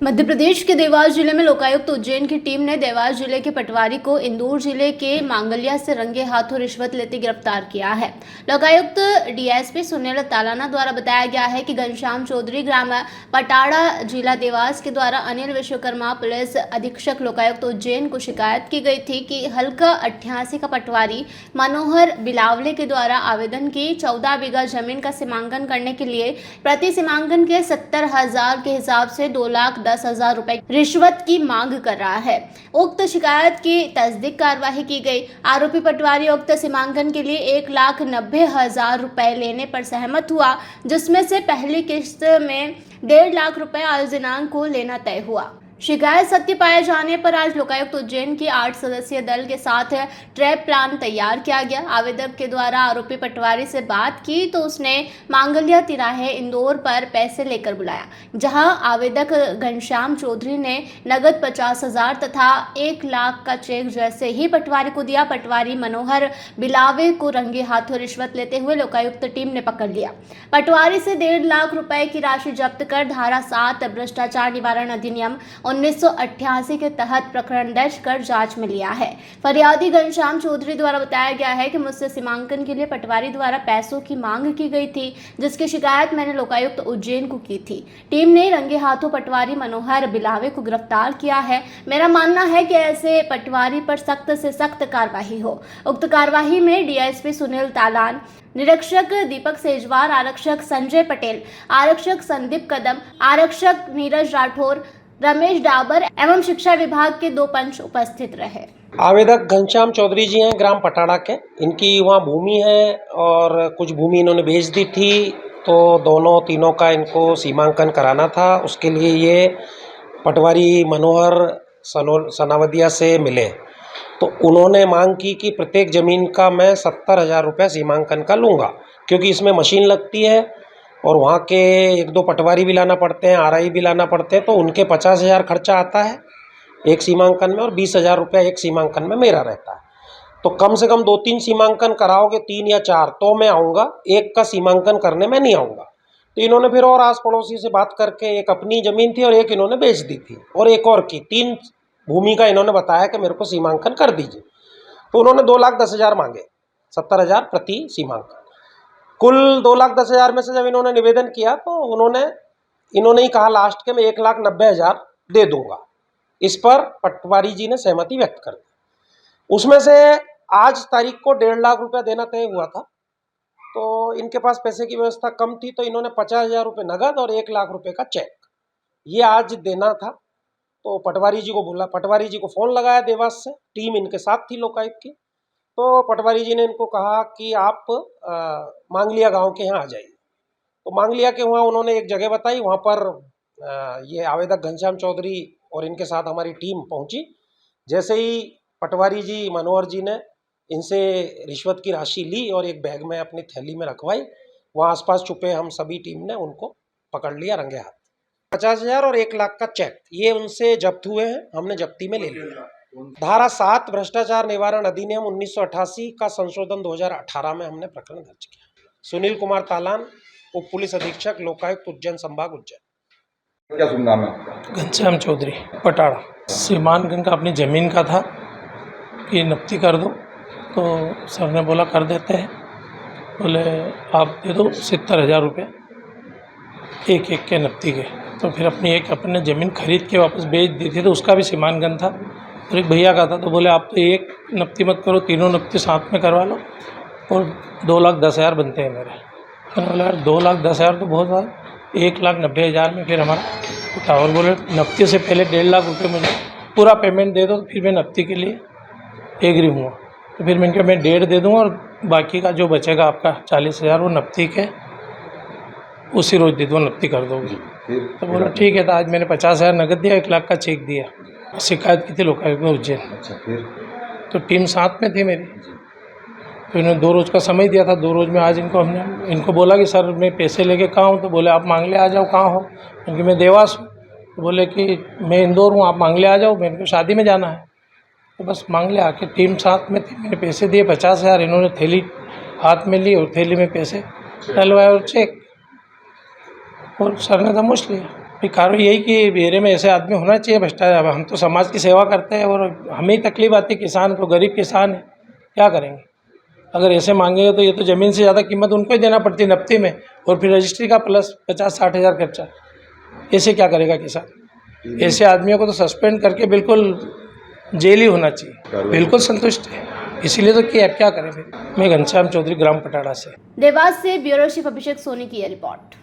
मध्य प्रदेश के देवास जिले में लोकायुक्त उज्जैन की टीम ने देवास जिले के पटवारी को इंदौर जिले के मांगलिया से रंगे हाथों रिश्वत लेते गिरफ्तार किया है। लोकायुक्त डीएसपी सुनील तालाना द्वारा बताया गया है कि घनश्याम चौधरी ग्राम पटाड़ा जिला देवास के द्वारा अनिल विश्वकर्मा पुलिस अधीक्षक लोकायुक्त उज्जैन को शिकायत की गई थी कि हल्का 88 का पटवारी मनोहर बिलावले के द्वारा आवेदन की 14 बीघा जमीन का सीमांकन करने के लिए प्रति सीमांकन के 70,000 के हिसाब से 2,10,000 रुपए रिश्वत की मांग कर रहा है। उक्त शिकायत की तस्दीक कार्रवाई की गई। आरोपी पटवारी उक्त सीमांकन के लिए 1,90,000 रुपए लेने पर सहमत हुआ, जिसमें से पहली किस्त में 1.5 लाख रुपए आज दिनांक को लेना तय हुआ। शिकायत सत्य पाए जाने पर आज लोकायुक्त उज्जैन की 8 सदस्यीय दल के साथ ट्रैप प्लान तैयार किया गया। आवेदक के द्वारा आरोपी पटवारी से बात की तो उसने मांगलिया तिराहे इंदौर पर पैसे लेकर बुलाया, जहां आवेदक घनश्याम चौधरी ने नगद 50,000 तथा 1 लाख का चेक जैसे ही पटवारी को दिया, पटवारी मनोहर बिलावे को रंगे हाथों रिश्वत लेते हुए लोकायुक्त टीम ने पकड़ लिया। पटवारी से 1.5 लाख रुपए की राशि जब्त कर धारा 7 भ्रष्टाचार निवारण अधिनियम 1988 के तहत प्रकरण दर्ज कर जांच में लिया है। फरियादी घनश्याम चौधरी द्वारा बताया गया है कि मुझसे सीमांकन के लिए पटवारी द्वारा पैसों की मांग की गई थी, जिसकी शिकायत मैंने लोकायुक्त उज्जैन को की थी। टीम ने रंगे हाथों पटवारी मनोहर बिलावे को गिरफ्तार किया है। मेरा मानना है कि ऐसे पटवारी पर सख्त से सख्त कार्रवाई हो। उक्त कार्रवाई में डीएसपी सुनील तालान, निरीक्षक दीपक सेजवार, आरक्षक संजय पटेल, आरक्षक संदीप कदम, आरक्षक नीरज राठौर, रमेश डाबर एवं शिक्षा विभाग के 2 पंच उपस्थित रहे। आवेदक घनश्याम चौधरी जी हैं, ग्राम पटाड़ा के। इनकी वहाँ भूमि है और कुछ भूमि इन्होंने बेच दी थी, तो तीनों का इनको सीमांकन कराना था। उसके लिए ये पटवारी मनोहर सनावदिया से मिले, तो उन्होंने मांग की कि प्रत्येक ज़मीन का मैं 70,000 रुपये सीमांकन का लूँगा, क्योंकि इसमें मशीन लगती है और वहाँ के 1-2 पटवारी भी लाना पड़ते हैं, आरआई भी लाना पड़ते हैं, तो उनके 50,000 खर्चा आता है एक सीमांकन में और 20,000 रुपये एक सीमांकन में मेरा रहता है। तो कम से कम 2-3 सीमांकन कराओगे, 3 या 4, तो मैं आऊँगा, एक का सीमांकन करने में नहीं आऊँगा। तो इन्होंने फिर और आस पड़ोसी से बात करके, एक अपनी ज़मीन थी और एक इन्होंने बेच दी थी और एक और की 3 भूमि का इन्होंने बताया कि मेरे को सीमांकन कर दीजिए। तो उन्होंने 2,10,000 मांगे, 70,000 प्रति सीमांकन। कुल 2,10,000 में से जब इन्होंने निवेदन किया तो इन्होंने ही कहा लास्ट के मैं 1,90,000 दे दूंगा। इस पर पटवारी जी ने सहमति व्यक्त कर दी। उसमें से आज तारीख को 1.5 लाख रुपया देना तय हुआ था, तो इनके पास पैसे की व्यवस्था कम थी, तो इन्होंने 50,000 रुपये नगद और 1 लाख रुपये का चेक ये आज देना था। तो पटवारी जी को बोला, पटवारी जी को फ़ोन लगाया देवास से, टीम इनके साथ थी लोकायुक्त की। तो पटवारी जी ने इनको कहा कि आप मांगलिया गांव के यहाँ आ जाइए। तो मांगलिया के वहाँ उन्होंने एक जगह बताई, वहाँ पर ये आवेदक घनश्याम चौधरी और इनके साथ हमारी टीम पहुँची। जैसे ही पटवारी जी मनोहर जी ने इनसे रिश्वत की राशि ली और एक बैग में अपनी थैली में रखवाई, वहाँ आसपास छुपे हम सभी टीम ने उनको पकड़ लिया रंगे हाथ। 50,000 और 1 लाख का चेक ये उनसे जब्त हुए हैं, हमने जब्ती में ले लिया। धारा 7 भ्रष्टाचार निवारण अधिनियम 1988 का संशोधन 2018 में हमने प्रकरण दर्ज किया। सुनील कुमार तालान, उप पुलिस अधीक्षक लोकायुक्त उज्जैन संभाग उज्जैन। क्या शुभ नाम है आपका? घनश्याम चौधरी पटाड़ा। सीमांकन का अपनी ज़मीन का था कि नफ्ती कर दो, तो सर ने बोला कर देते हैं। बोले आप दे दो 70,000 रुपये एक के नफ्ती के। तो फिर अपने ज़मीन खरीद के वापस बेच दी थी, तो उसका भी सीमांकन था और एक भैया का था। तो बोले आप तो एक नफ्ती मत करो, तीनों नफ्ती साथ में करवा लो और 2,10,000 बनते हैं मेरे। मैंने बोला यार 2,10,000 तो बहुत ज़्यादा, 1,90,000 में फिर हमारा उठा। और बोले नफ्ती से पहले 1.5 लाख रुपये मुझे पूरा पेमेंट दे दो, तो फिर मैं नफ्ती के लिए एग्री हुआ। तो फिर मैंने कहा मैं 1.5 दे दूँगा और बाकी का जो बचेगा आपका 40,000 वो नफ्ती के उसी रोज़ दे दो, नफ्ती कर दोगे। तो बोला ठीक है। तो आज मैंने 50,000 नगद दिया, 1 लाख का चेक दिया। शिकायत की थी लोकायुक्त में उज्जैन। अच्छा, फिर तो टीम साथ में थी मेरी, तो इन्होंने 2 रोज़ का समय दिया था। 2 रोज़ में आज हमने इनको बोला कि सर मैं पैसे लेके कहाँ हूँ। तो बोले आप मांगले आ जाओ, कहाँ हो? क्योंकि मैं देवास हूँ। तो बोले कि मैं इंदौर हूँ, आप मांगले आ जाओ, मेरे को शादी में जाना है। तो बस मांगले आके टीम साथ में थी, मैंने पैसे दिए 50,000, इन्होंने थैली हाथ में ली और थैली में पैसे डलवाए और चेक, और सर ने समझ लिया। फिर कार्रवाई यही कि एरिया में ऐसे आदमी होना चाहिए भ्रष्टाचार। हम तो समाज की सेवा करते हैं और हमें ही तकलीफ आती है, किसान को, गरीब किसान है, क्या करेंगे। अगर ऐसे मांगेंगे तो ये तो ज़मीन से ज़्यादा कीमत उनको ही देना पड़ती है नफ्ती में, और फिर रजिस्ट्री का प्लस 50-60 हज़ार खर्चा। ऐसे क्या करेगा किसान। ऐसे आदमियों को तो सस्पेंड करके बिल्कुल जेल ही होना चाहिए। बिल्कुल संतुष्ट है, इसीलिए तो किया, क्या करें फिर। मैं घनश्याम चौधरी, ग्राम पटाड़ा से। देवास से ब्यूरो चीफ अभिषेक सोनी की यह रिपोर्ट।